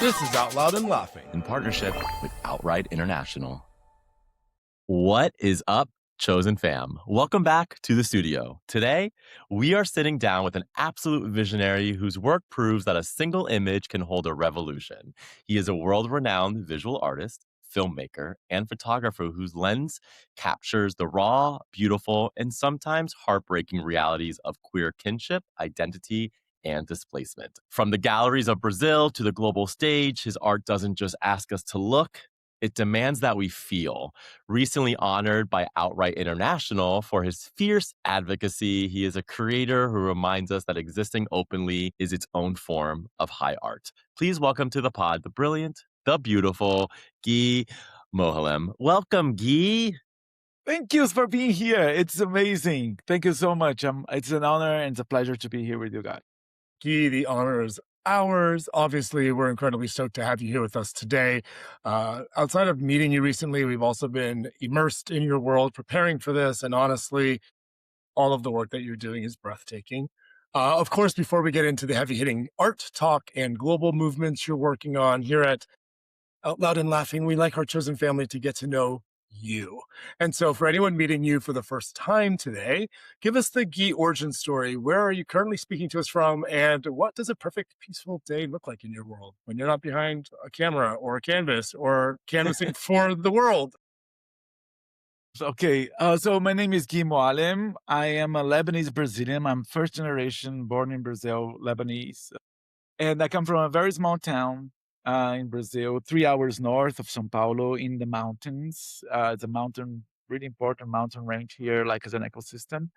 This is Out Loud and Laughing in partnership with Outright International. What is up, Chosen Fam? Welcome back to the studio. Today, we are sitting down with an absolute visionary whose work proves that a single image can hold a revolution. He is a world-renowned visual artist, filmmaker, and photographer whose lens captures the raw, beautiful, and sometimes heartbreaking realities of queer kinship, identity, and displacement. From the galleries of Brazil to the global stage, his art doesn't just ask us to look, it demands that we feel. Recently honored by Outright International for his fierce advocacy, he is a creator who reminds us that existing openly is its own form of high art. Please welcome to the pod the brilliant, the beautiful Gui Mohallem. Welcome, Gui. Thank you for being here. It's amazing. Thank you so much. It's an honor and it's a pleasure to be here with you guys. Gui, the honor is ours. Obviously, we're incredibly stoked to have you here with us today. Outside of meeting you recently, we've also been immersed in your world, preparing for this, and honestly, all of the work that you're doing is breathtaking. Of course, before we get into the heavy-hitting art talk and global movements you're working on here at Out Loud and Laughing, we like our chosen family to get to know you. And so for anyone meeting you for the first time today, give us the Gui origin story. Where are you currently speaking to us from? And what does a perfect, peaceful day look like in your world when you're not behind a camera or a canvas or canvassing for the world? Okay, so my name is Gui Mohallem. I am a Lebanese Brazilian. I'm first generation born in Brazil, Lebanese. And I come from a very small town in Brazil, 3 hours north of São Paulo in the mountains. It's a mountain, really important mountain range here, like as an ecosystem.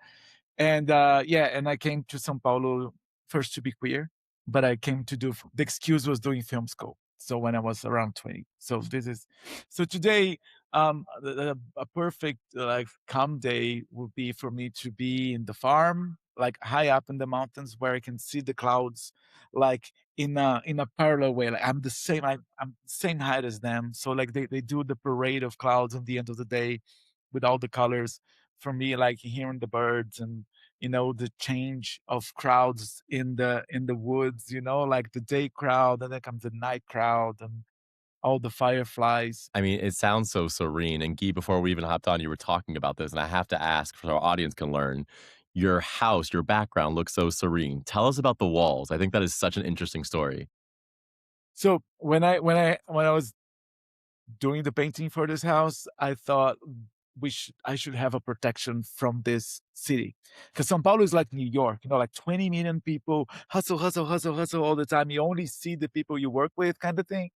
And and I came to São Paulo first to be queer, but I came to do, the excuse was doing film school. So when I was around 20. So today, a perfect like calm day would be for me to be in the farm, like high up in the mountains where I can see the clouds, like in a parallel way. Like I'm the same, I'm the same height as them. So like they do the parade of clouds at the end of the day with all the colors. For me, like hearing the birds and the change of crowds in the woods, like the day crowd, and then comes the night crowd and all the fireflies. I mean, it sounds so serene. And Gui, before we even hopped on, you were talking about this, and I have to ask so our audience can learn. Your house, your background looks so serene. Tell us about the walls. I think that is such an interesting story. So when I was doing the painting for this house, I thought I should have a protection from this city, because São Paulo is like New York, like 20 million people, hustle, hustle, hustle, hustle all the time. You only see the people you work with, kind of thing.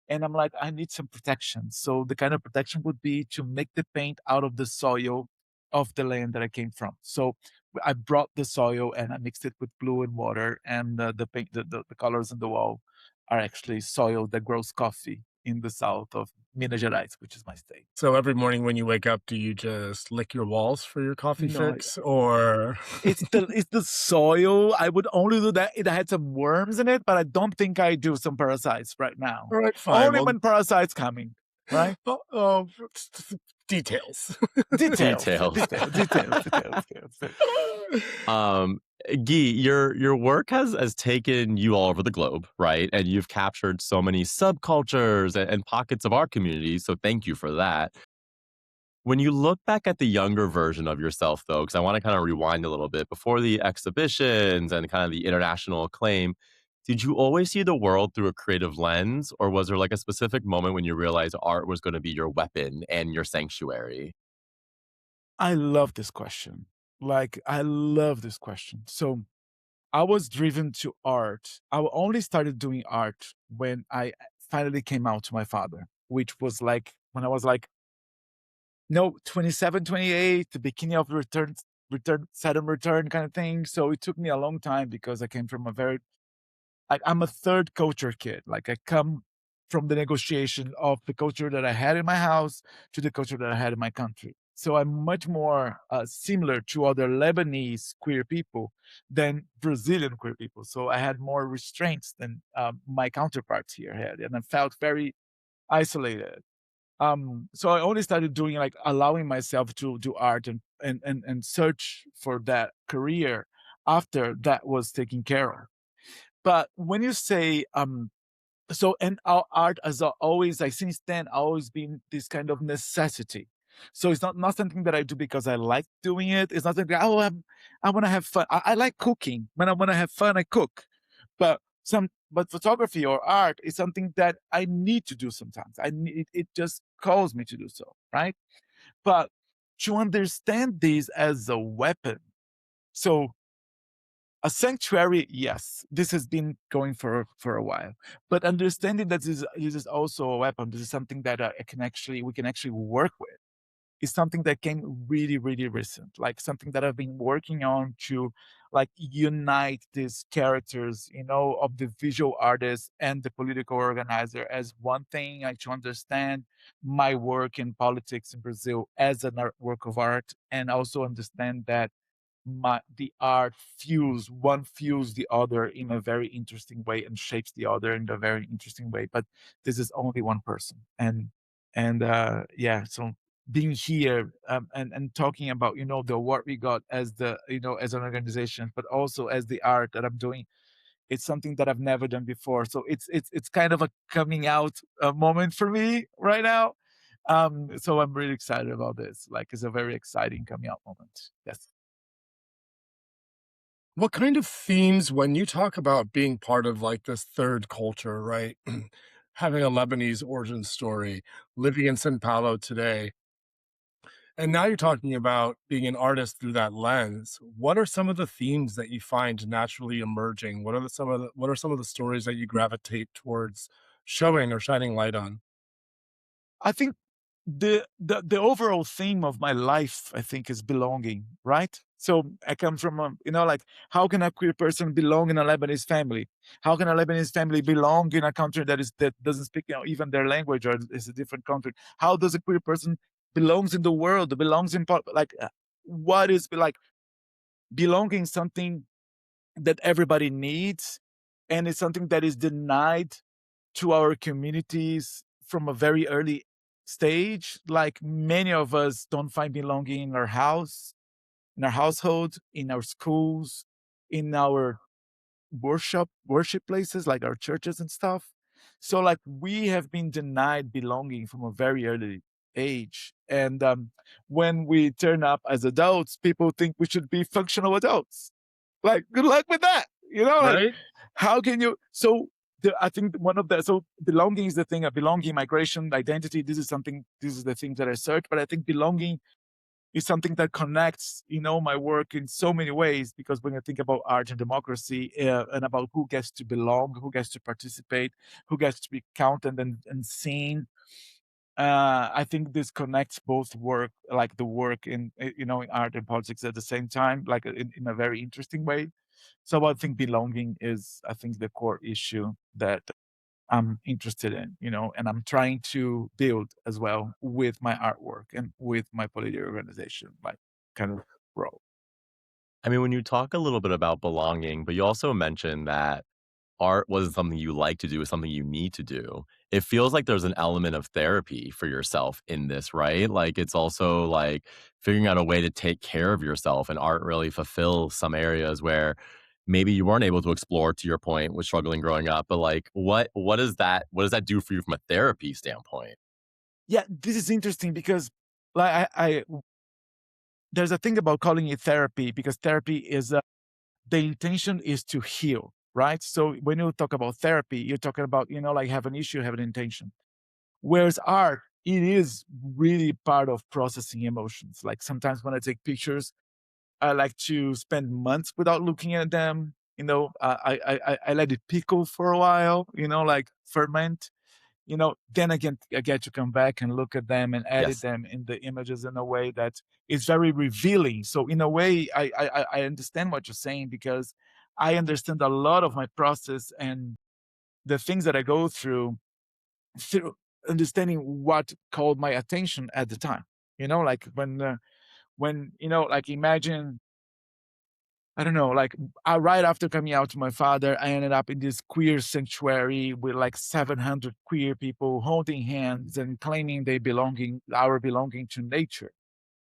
And I'm like, I need some protection. So the kind of protection would be to make the paint out of the soil of the land that I came from. So I brought the soil and I mixed it with glue and water, and the paint, the colors on the wall are actually soil that grows coffee in the south of Minas Gerais, which is my state. So every morning when you wake up, do you just lick your walls for your coffee No, fix, or it's the soil. I would only do that. It had some worms in it, but I don't think I do some parasites right now. all right, fine. Only when parasites coming, right? Details. Details. Gui, your work has taken you all over the globe, right? And you've captured so many subcultures and pockets of our community. So thank you for that. When you look back at the younger version of yourself, though, because I want to kind of rewind a little bit before the exhibitions and kind of the international acclaim, did you always see the world through a creative lens, or was there like a specific moment when you realized art was going to be your weapon and your sanctuary? I love this question. Like, I love this question. So I was driven to art. I only started doing art when I finally came out to my father, which was like when I was like, no, 27, 28, the beginning of Saturn return kind of thing. So it took me a long time because I came from I'm a third culture kid. Like I come from the negotiation of the culture that I had in my house to the culture that I had in my country. So I'm much more similar to other Lebanese queer people than Brazilian queer people. So I had more restraints than my counterparts here had, and I felt very isolated. So I only started doing, like, allowing myself to do art and search for that career after that was taken care of. But when you say So, and our art has always, like since then, always been this kind of necessity. So it's not something that I do because I like doing it. It's not something, oh, I want to have fun. I like cooking. When I want to have fun, I cook. But photography or art is something that I need to do sometimes. It just calls me to do so, right? But to understand this as a weapon, so a sanctuary, yes, this has been going for a while, but understanding that this is also a weapon, this is something that we can actually work with, is something that came really, really recent, like something that I've been working on to like unite these characters, of the visual artist and the political organizer as one thing, like to understand my work in politics in Brazil as an work of art, and also understand that the art fuels the other in a very interesting way and shapes the other in a very interesting way. But this is only one person, and yeah, so being here, and talking about the what we got as the as an organization, but also as the art that I'm doing, it's something that I've never done before. So it's kind of a coming out moment for me right now. So I'm really excited about this. Like, it's a very exciting coming out moment. Yes. What kind of themes, when you talk about being part of like this third culture, right? Having a Lebanese origin story, living in Sao Paulo today, and now you're talking about being an artist through that lens. What are some of the themes that you find naturally emerging? What are some of the stories that you gravitate towards showing or shining light on? I think the overall theme of my life, I think, is belonging, right? So I come from like, how can a queer person belong in a Lebanese family? How can a Lebanese family belong in a country that doesn't speak even their language, or is a different country? How does a queer person belongs in the world, belongs in like, what is like belonging? Something that everybody needs, and it's something that is denied to our communities from a very early stage. Like, many of us don't find belonging in our house, in our household, in our schools, in our worship places like our churches and stuff. So like, we have been denied belonging from a very early age. And when we turn up as adults, people think we should be functional adults. Like, good luck with that. Like, Right? how can you? So I think one of the so belonging is the thing. Belonging, migration, identity. This is something. This is the things that I search. But I think belonging is something that connects, my work in so many ways. Because when you think about art and democracy, and about who gets to belong, who gets to participate, who gets to be counted and seen, I think this connects both work, like the work in art and politics at the same time, like in a very interesting way. So I think belonging is, I think, the core issue that I'm interested in, and I'm trying to build as well with my artwork and with my political organization, like, kind of role. I mean, when you talk a little bit about belonging, but you also mentioned that art wasn't something you like to do, it's something you need to do. It feels like there's an element of therapy for yourself in this, right? Like, it's also like figuring out a way to take care of yourself, and art really fulfills some areas where maybe you weren't able to explore, to your point, with struggling growing up. But like, what does that do for you from a therapy standpoint? Yeah, this is interesting because, like, I there's a thing about calling it therapy, because therapy is the intention is to heal, right? So when you talk about therapy, you're talking about, like, have an issue, have an intention. Whereas art, it is really part of processing emotions. Like, sometimes when I take pictures, I like to spend months without looking at them. I let it pickle for a while, like ferment. Then again, I get to come back and look at them and edit Yes. them in the images in a way that is very revealing. So in a way, I understand what you're saying, because I understand a lot of my process and the things that I go through understanding what called my attention at the time. Like, when like, imagine, I don't know, like, right after coming out to my father, I ended up in this queer sanctuary with like 700 queer people holding hands and claiming our belonging to nature.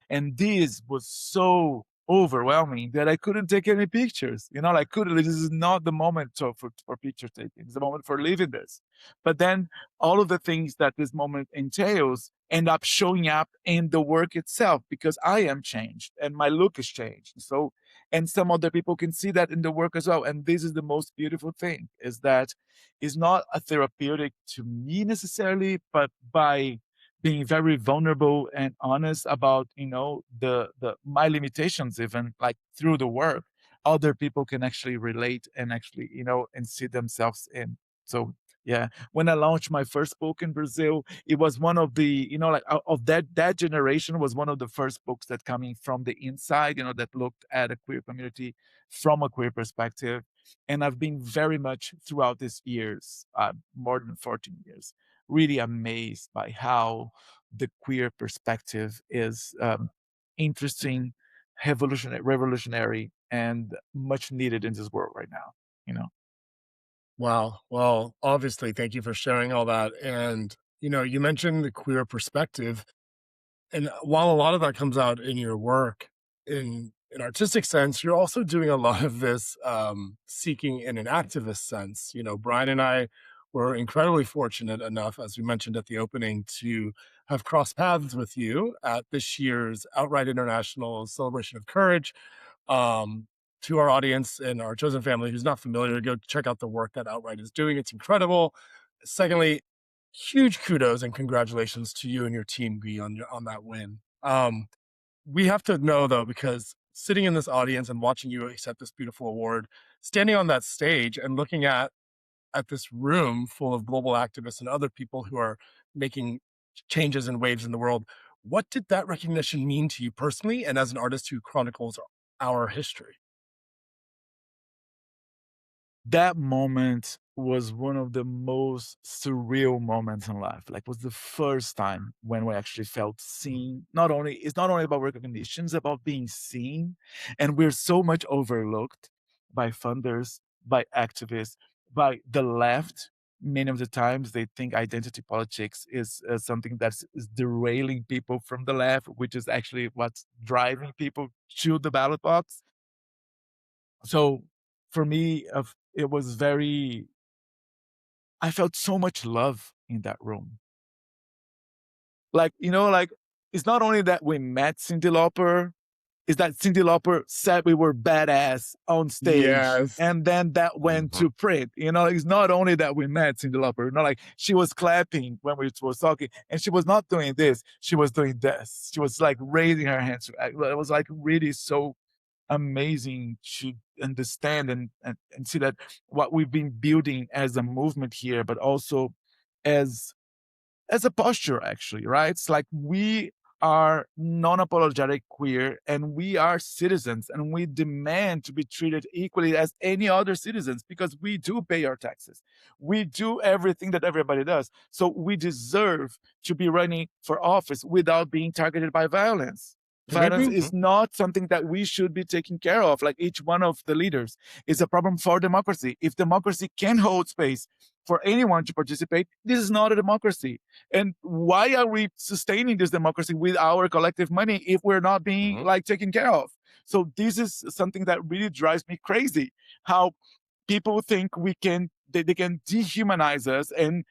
And this was so overwhelming that I couldn't take any pictures. You know, like couldn't. This is not the moment for picture taking. It's the moment for living this. But then all of the things that this moment entails end up showing up in the work itself because I am changed and my look is changed. So, and some other people can see that in the work as well. And this is the most beautiful thing: is that it's not a therapeutic to me necessarily, but by being very vulnerable and honest about, the my limitations, even like through the work, other people can actually relate and actually, and see themselves in. So yeah, when I launched my first book in Brazil, it was one of the, like of that generation, was one of the first books that coming from the inside, that looked at a queer community from a queer perspective. And I've been very much throughout these years, more than 14 years, really amazed by how the queer perspective is interesting, revolutionary, and much needed in this world right now. You know. Wow. Well, obviously, thank you for sharing all that. And, you mentioned the queer perspective. And while a lot of that comes out in your work, in an artistic sense, you're also doing a lot of this seeking in an activist sense. Brian and I were incredibly fortunate enough, as we mentioned at the opening, to have crossed paths with you at this year's Outright International Celebration of Courage. To our audience and our chosen family who's not familiar, go check out the work that Outright is doing. It's incredible. Secondly, huge kudos and congratulations to you and your team, Gui, on that win. We have to know though, because sitting in this audience and watching you accept this beautiful award, standing on that stage and looking at this room full of global activists and other people who are making changes and waves in the world, what did that recognition mean to you personally and as an artist who chronicles our history? That moment was one of the most surreal moments in life. Like, was the first time when we actually felt seen. It's not only about recognition, it's about being seen. And we're so much overlooked by funders, by activists, by the left. Many of the times they think identity politics is something is derailing people from the left, which is actually what's driving people to the ballot box. So for me, it was very, I felt so much love in that room. Like, it's not only that we met Cyndi Lauper, is that Cyndi Lauper said we were badass on stage, Yes. and then that went Mhm. to print. It's not only that we met Cyndi Lauper, like she was clapping when we was talking, and she was not doing this, she was doing this. She was like raising her hands. It was like really so amazing to understand and see that what we've been building as a movement here, but also as a posture, actually, right? It's like we are non-apologetic queer and we are citizens and we demand to be treated equally as any other citizens because we do pay our taxes. We do everything that everybody does. So we deserve to be running for office without being targeted by violence. The great Violence thing is not something that we should be taking care of, like each one of the leaders. Is a problem for democracy. If democracy can hold space for anyone to participate, this is not a democracy. And why are we sustaining this democracy with our collective money if we're not being Mhm. like taken care of? So this is something that really drives me crazy. How people think they can dehumanize us and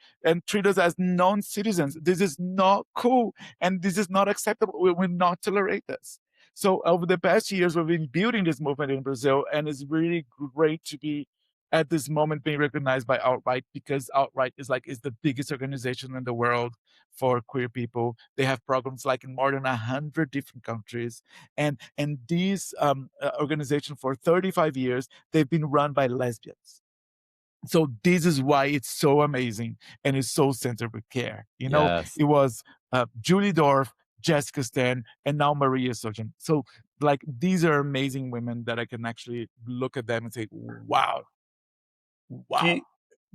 treat us as non-citizens. This is not cool and this is not acceptable. We will not tolerate this. So over the past years, we've been building this movement in Brazil, and it's really great to be at this moment being recognized by Outright, because Outright is the biggest organization in the world for queer people. They have programs like in more than 100 different countries, and these organization for 35 years they've been run by lesbians. So this is why it's so amazing and it's so centered with care. Yes. It was Julie Dorff, Jessica Stan, and now Maria Sojan. So like these are amazing women that I can actually look at them and say, wow, wow, Guy,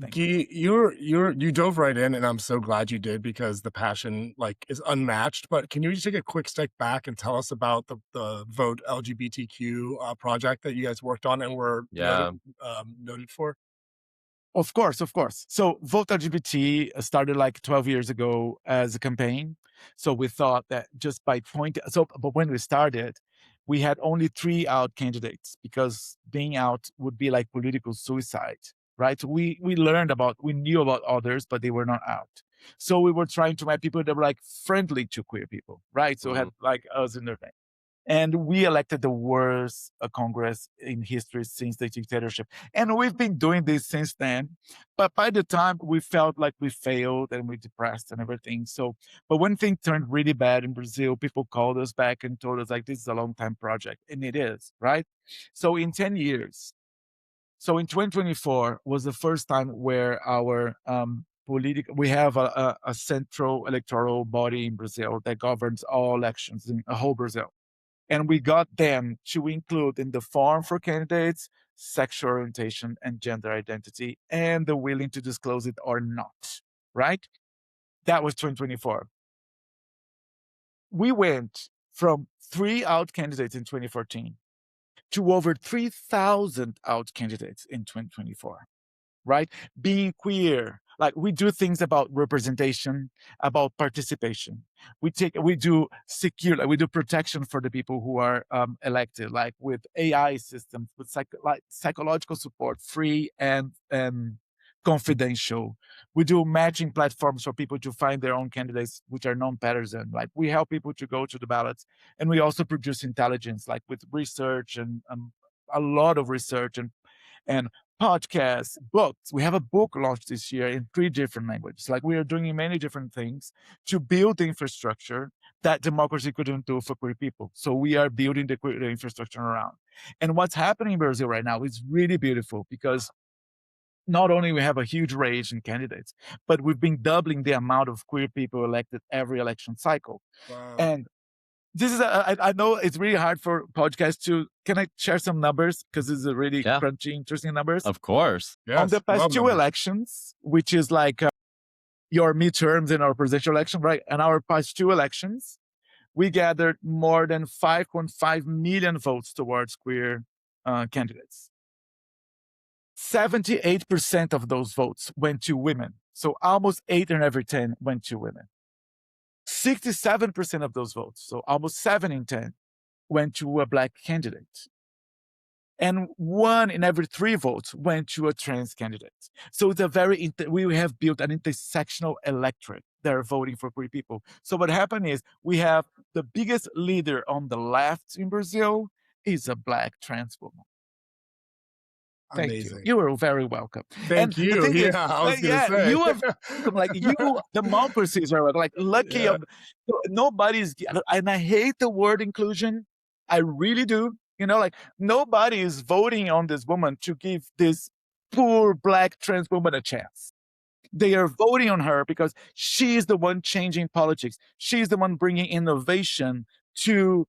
thank you. Guy, you dove right in, and I'm so glad you did because the passion like is unmatched. But can you just take a quick step back and tell us about the Vote LGBTQ project that you guys worked on and were Yeah. noted for? Of course, of course. So Vote LGBT started like 12 years ago as a campaign. So we thought that just by point, so but when we started, we had only 3 out candidates because being out would be like political suicide, right? So we knew about others, but they were not out. So we were trying to make people that were like friendly to queer people, right? So had like us in their name. And we elected the worst Congress in history since the dictatorship. And we've been doing this since then. But by the time we felt like we failed and we depressed and everything. So, but when things turned really bad in Brazil, people called us back and told us like, this is a long time project. And it is, right? So in 10 years, so in 2024 was the first time where our we have a central electoral body in Brazil that governs all elections in the whole Brazil. And we got them to include in the form for candidates sexual orientation and gender identity, and the willing to disclose it or not, right? That was 2024. We went from 3 out candidates in 2014 to over 3,000 out candidates in 2024. Right? Being queer, like we do things about representation, about participation. We do secure, like we do protection for the people who are elected, like with AI systems, with psychological support, free and confidential. We do matching platforms for people to find their own candidates, which are non-partisan. Like we help people to go to the ballots, and we also produce intelligence, like with research and a lot of research and podcasts, books. We have a book launched this year in 3 different languages. Like we are doing many different things to build the infrastructure that democracy couldn't do for queer people. So we are building the queer infrastructure around. And what's happening in Brazil right now is really beautiful because not only we have a huge range in candidates, but we've been doubling the amount of queer people elected every election cycle. Wow. And this is I know it's really hard for podcasts to. Can I share some numbers because this is a really crunchy, interesting numbers? Of course. Yes, on the past 2 elections, which is like your midterms and our presidential election, right? And our past 2 elections, we gathered more than 5.5 million votes towards queer candidates. 78% of those votes went to women. So almost 8 in every 10 went to women. 67% of those votes, so almost 7 in 10, went to a Black candidate. And 1 in every 3 votes went to a trans candidate. So it's we have built an intersectional electorate that are voting for queer people. So what happened is we have the biggest leader on the left in Brazil is a Black trans woman. Thank you. You are very welcome. Thank you. The thing is, I was going to say. you are welcome. Like democracy is very welcome. Like lucky, nobody's, and I hate the word inclusion. I really do. Like nobody is voting on this woman to give this poor Black trans woman a chance. They are voting on her because she's the one changing politics. She's the one bringing innovation to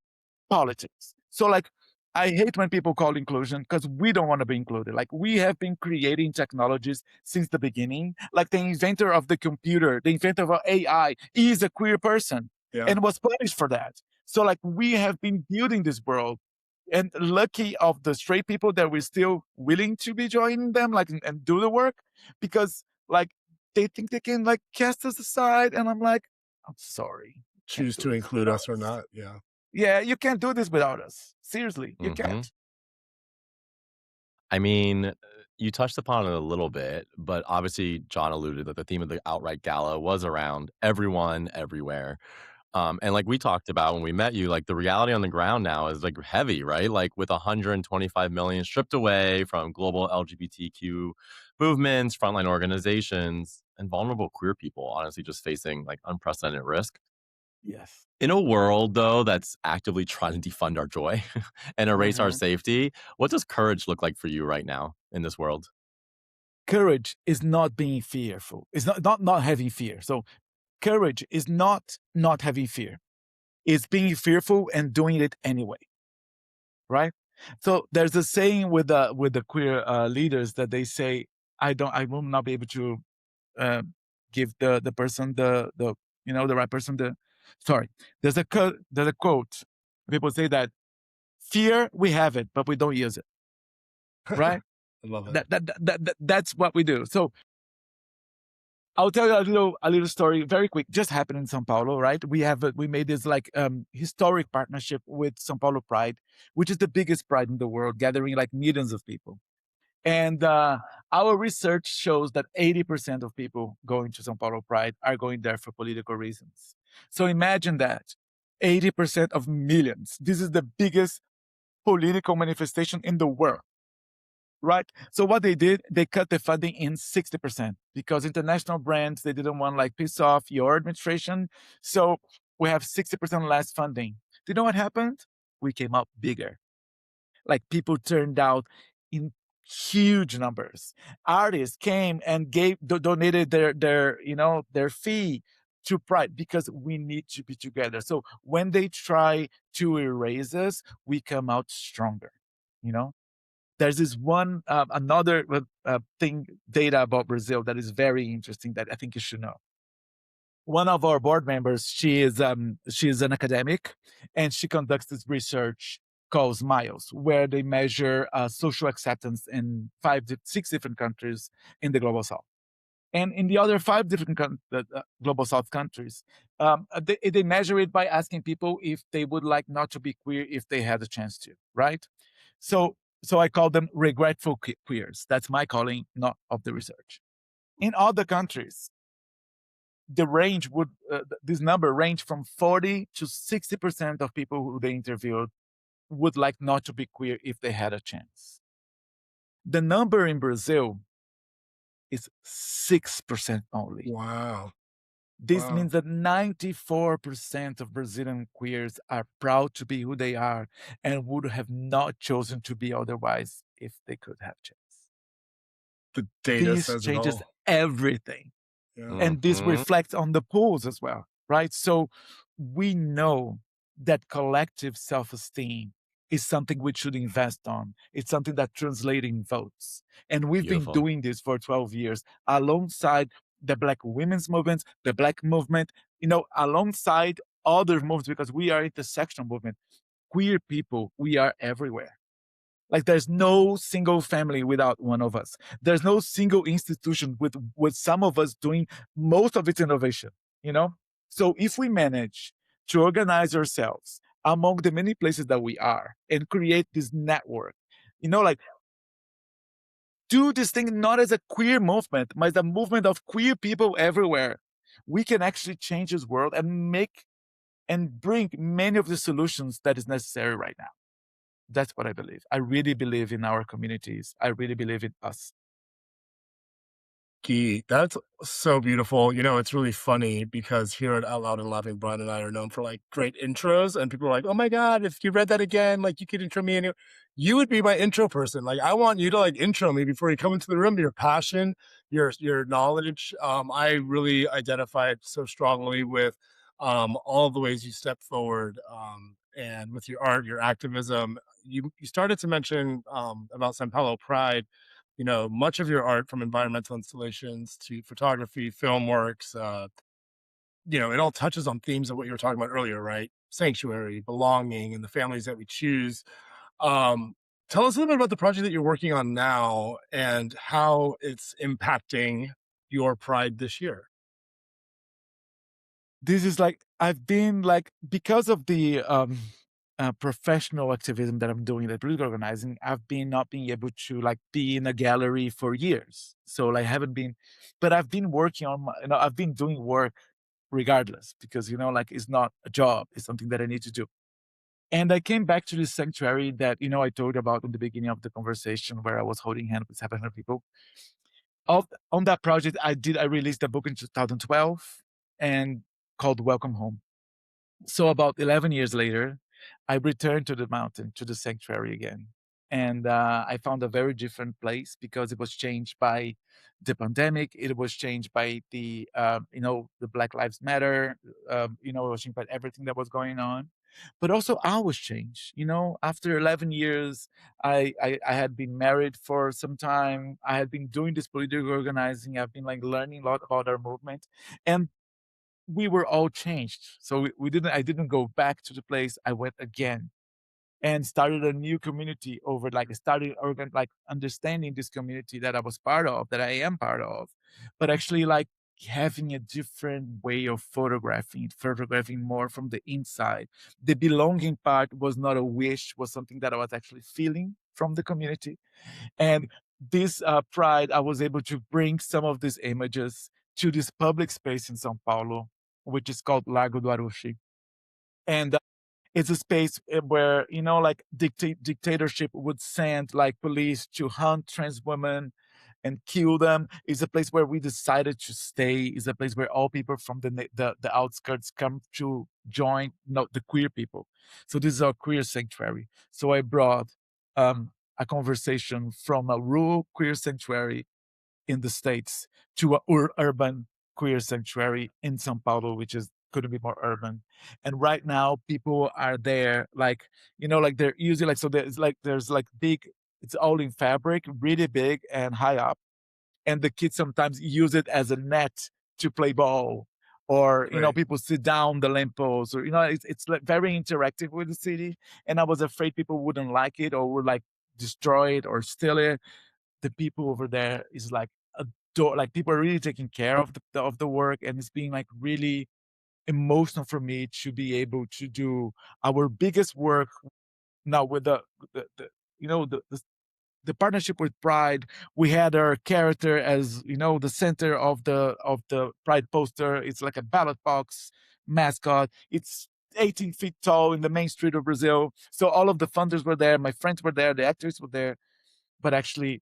politics. So like, I hate when people call inclusion because we don't want to be included. Like we have been creating technologies since the beginning. Like the inventor of the computer, the inventor of AI is a queer person and was punished for that. So like we have been building this world, and lucky of the straight people that we're still willing to be joining them, like and do the work, because like they think they can like cast us aside, and I'm like, I'm sorry. Choose to include us or not. Yeah. Yeah, you can't do this without us. Seriously, you can't. I mean, you touched upon it a little bit, but obviously John alluded that the theme of the Outright Gala was around everyone, everywhere. And like we talked about when we met you, like the reality on the ground now is like heavy, right? Like with 125 million stripped away from global LGBTQ movements, frontline organizations, and vulnerable queer people, honestly, just facing like unprecedented risk. Yes. In a world, though, that's actively trying to defund our joy and erase our safety, what does courage look like for you right now in this world? Courage is not being fearful. It's not having fear. So courage is not having fear. It's being fearful and doing it anyway. Right? So there's a saying with the queer leaders that they say, I will not be able to give the person the right person sorry. There's a quote. People say that fear, we have it, but we don't use it. Right? I love it. That's what we do. So I'll tell you a little story, very quick. Just happened in São Paulo, right? We made this like historic partnership with São Paulo Pride, which is the biggest pride in the world, gathering like millions of people. And our research shows that 80% of people going to São Paulo Pride are going there for political reasons. So imagine that 80% of millions. This is the biggest political manifestation in the world, right? So what they did, they cut the funding in 60% because international brands, they didn't want like piss off your administration. So we have 60% less funding. Do you know what happened? We came out bigger. Like people turned out in huge numbers. Artists came and donated their fee to Pride because we need to be together. So when they try to erase us, we come out stronger. You know, there's this one another thing data about Brazil that is very interesting that I think you should know. One of our board members, she is an academic, and she conducts this research called Smiles, where they measure social acceptance in six different countries in the global south. And in the other five different global south countries, they measure it by asking people if they would like not to be queer if they had a chance to, right? So I call them regretful queers. That's my calling, not of the research. In other countries, the range would this number range from 40 to 60% of people who they interviewed would like not to be queer if they had a chance. The number in Brazil is 6% only. Wow. This Wow. means that 94% of Brazilian queers are proud to be who they are and would have not chosen to be otherwise if they could have chance. The data This says it changes all. everything. Yeah. And this Mhm. reflects on the polls as well, right? So we know that collective self-esteem is something we should invest on. It's something that translates in votes. And we've been Beautiful. doing this for 12 years alongside the Black women's movements, the Black movement, alongside other movements because we are intersectional movement. Queer people, we are everywhere. Like there's no single family without one of us. There's no single institution with some of us doing most of its innovation, you know? So if we manage to organize ourselves among the many places that we are and create this network, like do this thing not as a queer movement, but as a movement of queer people everywhere, we can actually change this world and make and bring many of the solutions that is necessary right now. That's what I believe. I really believe in our communities. I really believe in us. Gee, that's so beautiful. It's really funny because here at Out Loud and Laughing, Brian and I are known for like great intros, and people are like, "Oh my god, if you read that again, like you could intro me." And you would be my intro person. Like, I want you to like intro me before you come into the room. Your passion, your knowledge. I really identify it so strongly with all of the ways you step forward, and with your art, your activism. You started to mention about Sao Paulo Pride. Much of your art, from environmental installations to photography, film works, it all touches on themes of what you were talking about earlier, right? Sanctuary, belonging, and the families that we choose. Um, Tell us a little bit about the project that you're working on now and how it's impacting your pride this year. This is like I've been like because of the professional activism that I'm doing, the political organizing, I've been not being able to like be in a gallery for years. So like I haven't been, but I've been working on I've been doing work regardless because like it's not a job, it's something that I need to do. And I came back to this sanctuary that I told about in the beginning of the conversation where I was holding hands with 700 people. On that project, I released a book in 2012 and called Welcome Home. So about 11 years later, I returned to the mountain, to the sanctuary again. And I found a very different place because it was changed by the pandemic. It was changed by the Black Lives Matter. It was changed by everything that was going on. But also I was changed. After 11 years, I had been married for some time. I had been doing this political organizing. I've been like learning a lot about our movement. And we were all changed. So I didn't go back to the place. I went again and started a new community over like I started like understanding this community that I was part of, that I am part of, but actually like having a different way of photographing more from the inside. The belonging part was not a wish, was something that I was actually feeling from the community. And this pride, I was able to bring some of these images to this public space in São Paulo, which is called Lago do Arushi. And it's a space where, like dictatorship would send like police to hunt trans women and kill them. It's a place where we decided to stay. It's a place where all people from the outskirts come to join, the queer people. So this is our queer sanctuary. So I brought a conversation from a rural queer sanctuary in the States to a urban queer sanctuary in São Paulo, which is couldn't be more urban. And right now people are there, like, like they're using like, so there's like big, it's all in fabric, really big and high up. And the kids sometimes use it as a net to play ball, or Right. people sit down the lamppost, or it's like very interactive with the city. And I was afraid people wouldn't like it or would like destroy it or steal it. The people over there is like adore, like people are really taking care of the work, and it's being like really emotional for me to be able to do our biggest work now with the you know the partnership with Pride. We had our character as the center of the Pride poster. It's like a ballot box mascot. It's 18 feet tall in the main street of Brazil. So all of the funders were there, my friends were there, the actors were there. But actually,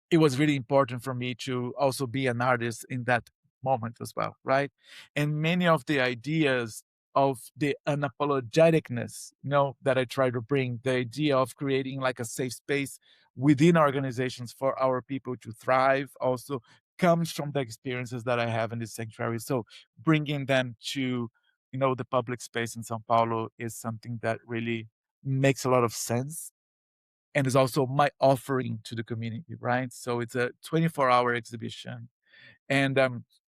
it was really important for me to also be an artist in that moment as well, right? And many of the ideas of the unapologeticness, that I try to bring, the idea of creating like a safe space within organizations for our people to thrive, also comes from the experiences that I have in this sanctuary. So bringing them to, the public space in São Paulo is something that really makes a lot of sense, and is also my offering to the community, right? So it's a 24-hour exhibition. And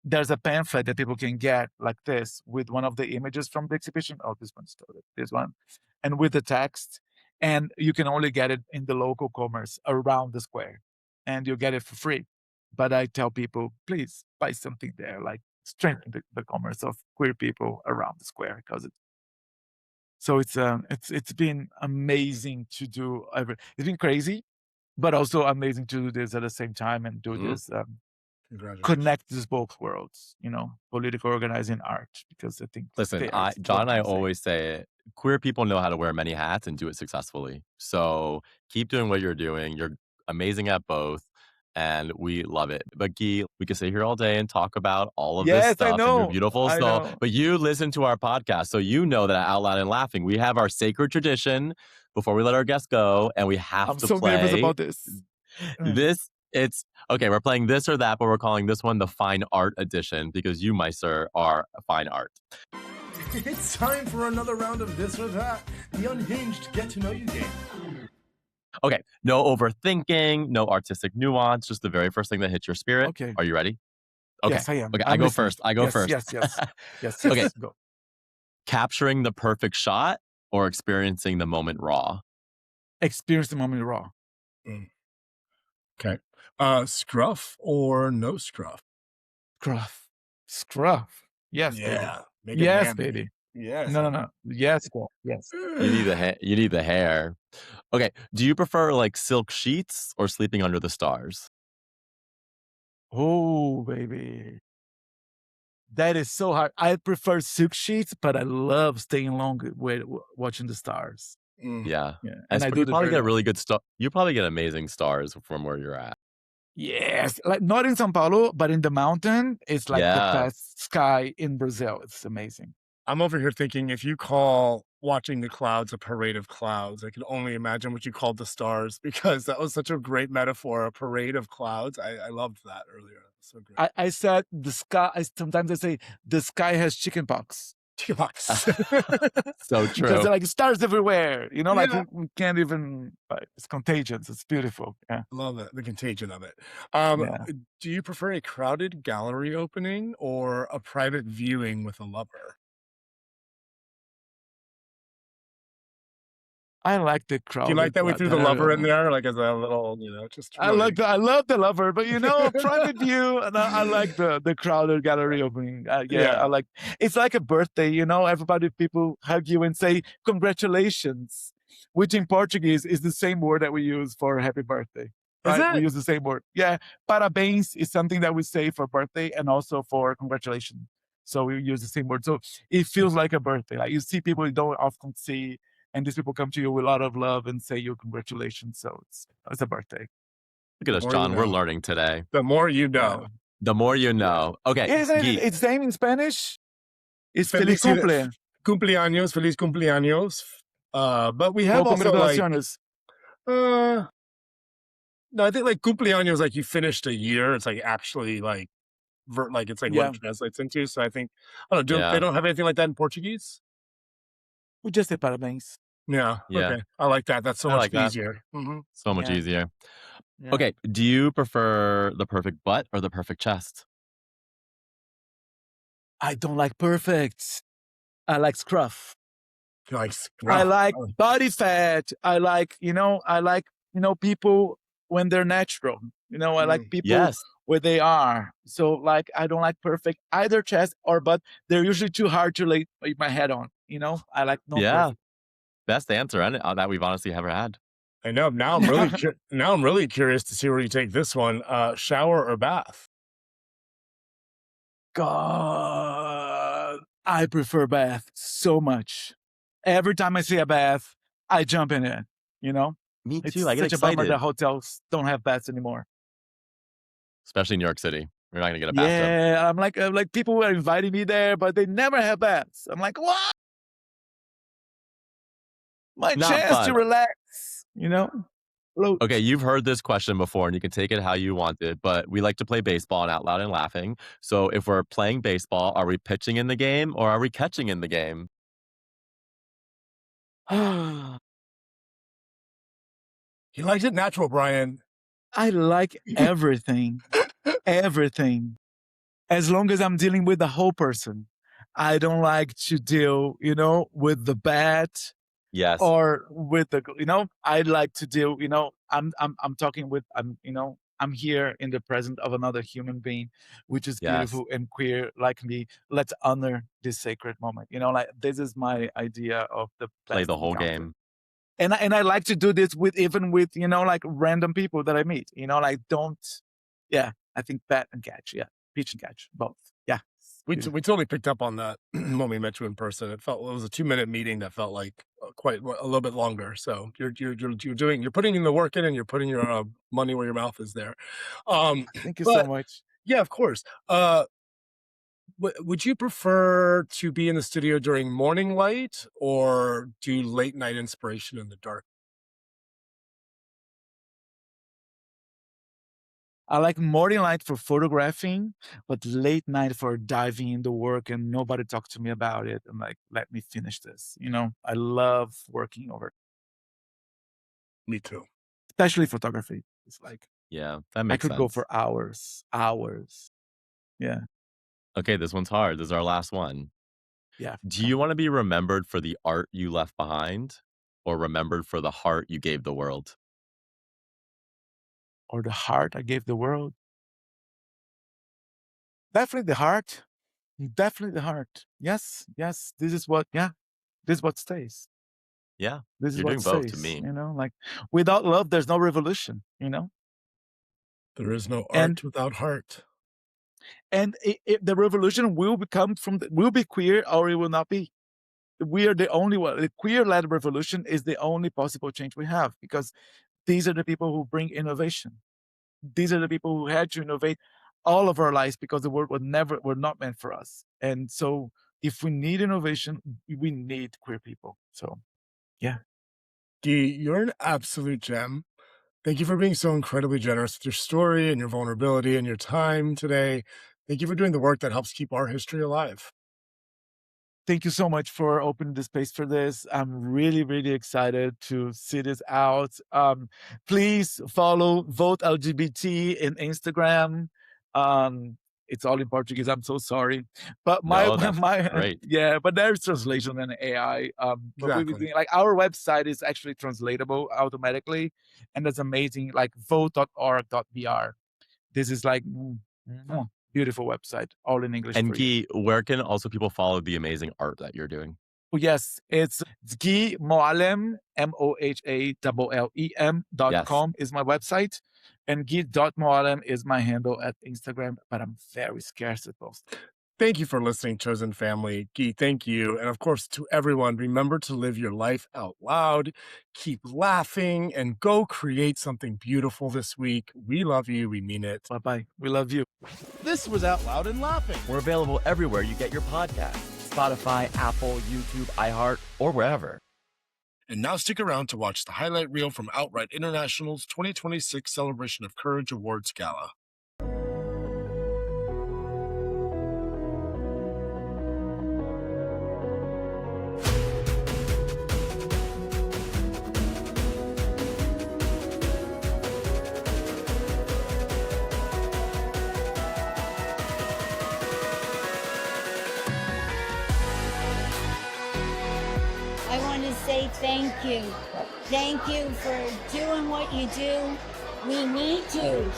there's a pamphlet that people can get like this with one of the images from the exhibition. Oh, this one's stolen, this one. And with the text. And you can only get it in the local commerce around the square. And you get it for free. But I tell people, please buy something there, like strengthen the commerce of queer people around the square, because so it's been amazing to do. It's been crazy, but also amazing to do this at the same time and do Mhm. this, Congratulations. connect these both worlds, political organizing, art, because I think Listen, they are John one and I and the same. always say it, queer people know how to wear many hats and do it successfully. So keep doing what you're doing. You're amazing at both, and we love it. But Guy, we could sit here all day and talk about all of this Yes, I stuff and your know. beautiful I soul. know. But you listen to our podcast, so you know that Out Loud and Laughing, we have our sacred tradition before we let our guests go, and we have I'm to so nervous play about this. this. It's okay. We're playing this or that, but we're calling this one the Fine Art Edition because you, my sir, are fine art. It's time for another round of this or that, the unhinged get to know you game. Okay, no overthinking, no artistic nuance, just the very first thing that hits your spirit. Okay. Are you ready? Okay. Yes, I am. Okay, I I'm go listening. first. I go Yes, first. yes, yes. Yes, Okay, yes. Go. capturing the perfect shot or experiencing the moment raw? Experience the moment raw. Mm, okay. Scruff or no scruff? Scruff. Scruff. Yes, baby. Yeah. Make it Yes, manly. baby. Yes. No, no, no. Yes, girl. Yes. You need the hair. Okay, do you prefer like silk sheets or sleeping under the stars? Oh, baby. That is so hard. I prefer silk sheets, but I love staying long with watching the stars. Mm, Yeah. Yeah, And and I do you this probably very get well. really good star. You probably get amazing stars from where you're at. Yes, like not in São Paulo, but in the mountain, it's like the Yeah. best sky in Brazil. It's amazing. I'm over here thinking if you call watching the clouds a parade of clouds, I can only imagine what you called the stars because that was such a great metaphor, a parade of clouds. I loved that earlier. So great. I said the sky. Sometimes I say the sky has chicken pox Box. So because true. they're like stars everywhere. Like Yeah. we can't even. It's contagious. It's beautiful. Yeah, Love it, the contagion of it. yeah. Do you prefer a crowded gallery opening or a private viewing with a lover? I like the Do you like crowded that we threw the lover in plateau. there, like, as a little, just really I love the lover, but private view, and I like the crowded gallery opening. Yeah, I Yeah. like. It's like a birthday, Everybody, people hug you and say congratulations, which in Portuguese is the same word that we use for happy birthday, Is right? We it? use the same word. Yeah, parabéns is something that we say for birthday and also for congratulations. So we use the same word. So it feels like a birthday. Like you see people you don't often see, and these people come to you with a lot of love and say you congratulations. So it's a birthday. Look at The us, more you John. We're know. learning today. The more you Yeah. know. The more you Yeah. know. Okay, Yeah, isn't it? Gee, It's same in Spanish. It's feliz Felicidad cumple cumpleaños, feliz cumpleaños. But we or have also, like, congratulaciones. uh no, I think, like, cumpleaños, like, you finished a year. It's, like, actually, like, it's, like, what it Yeah, translates into, so I think I don't know, they yeah, don't have anything like that in Portuguese? we just say parabéns. Yeah, yeah. okay. I like that. That's so I much like that. easier. Mhm. So much Yeah, easier. yeah. Okay, do you prefer the perfect butt or the perfect chest? I don't like perfect. I like scruff. You're like, I scruff. like body fat. I like, people when they're natural. I like people Yes. where they are. So like I don't like perfect either chest or butt. They're usually too hard to lay my head on. I like Yeah. non-perfect. Best answer that we've honestly ever had. I know. Now I'm really curious to see where you take this one. Shower or bath? God, I prefer bath so much. Every time I see a bath, I jump in it. You know, Me it's too. I get such a bummer that excited, hotels don't have baths anymore. especially in New York City. You're not gonna get a bathtub. Yeah, I'm like people are inviting me there, but they never have baths. I'm like, what? My Not chance to fun. relax. Float. Okay, you've heard this question before, and you can take it how you want it, but we like to play baseball and out loud and laughing. So if we're playing baseball, are we pitching in the game or are we catching in the game? I He likes it natural, Brian. like everything, everything. As long as I'm dealing with the whole person. I don't like to deal, with the bad Yes. or with the, I like to deal, I'm talking with, I'm here in the presence of another human being, which is Yes. beautiful and queer like me. Let's honor this sacred moment. Like this is my idea of the Play best the whole encounter. game. And I like to do this with like random people that I meet. Like don't, yeah. I think bat and catch, yeah, pitch and catch, both, yeah. We Beautiful. we totally picked up on that when we met you in person. It was a 2-minute meeting that felt like quite a little bit longer. So you're putting in the work in, and you're putting your money where your mouth is there. Um, Thank you so but much. yeah, of course. Would you prefer to be in the studio during morning light or do late night inspiration in the dark? I like morning light for photographing, but late night for diving into work and nobody talk to me about it and like let me finish this. I love working over, Me too. especially photography. It's like Yeah, that I makes could go sense. for hours, hours. Yeah, Okay, this one's hard. This is our last one. yeah. Do you want to be remembered for the art you left behind or remembered for the heart you gave the world? Or the heart I gave the world. Definitely the heart. Definitely the heart. Yes, yes. This is what. Yeah, this is what stays. Yeah, This is you're what doing both to stays. me. Like without love, there's no revolution. There is no And art without heart. the revolution will will be queer or it will not be. We are the only one. The queer-led revolution is the only possible change we have because these are the people who bring innovation. These are the people who had to innovate all of our lives because the world were not meant for us. And so, if we need innovation, we need queer people. So, yeah. Gee, you're an absolute gem. Thank you for being so incredibly generous with your story and your vulnerability and your time today. Thank you for doing the work that helps keep our history alive. Thank you so much for opening the space for this. I'm really, really excited to see this out. Please follow Vote LGBT in Instagram. It's all in Portuguese. I'm so sorry, but No, that's my great. yeah, but there's translation and AI. But we've been Exactly. doing like our website is actually translatable automatically, and that's amazing. Like vote.org.br. This is like beautiful website, all in English And for you. Guy, where can also people follow the amazing art that you're doing? Oh, yes, it's Gui Mohallem, Yes. Mohallem.com is my website, and Gui.Mohallem is my handle at Instagram, but I'm very scarce at both. Thank you for listening, chosen family. Gee, thank you. And of course, to everyone, remember to live your life out loud, keep laughing, and go create something beautiful this week. We love you. We mean it. Bye-bye. We love you. This was Out Loud and Laughing. We're available everywhere you get your podcasts. Spotify, Apple, YouTube, iHeart, or wherever. And now stick around to watch the highlight reel from Outright International's 2026 Celebration of Courage Awards Gala. I want to say thank you. Thank you for doing what you do. We need you.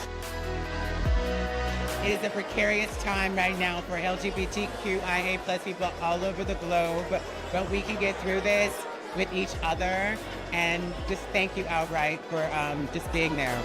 It is a precarious time right now for LGBTQIA plus people all over the globe, but we can get through this with each other. And just thank you outright for just being there.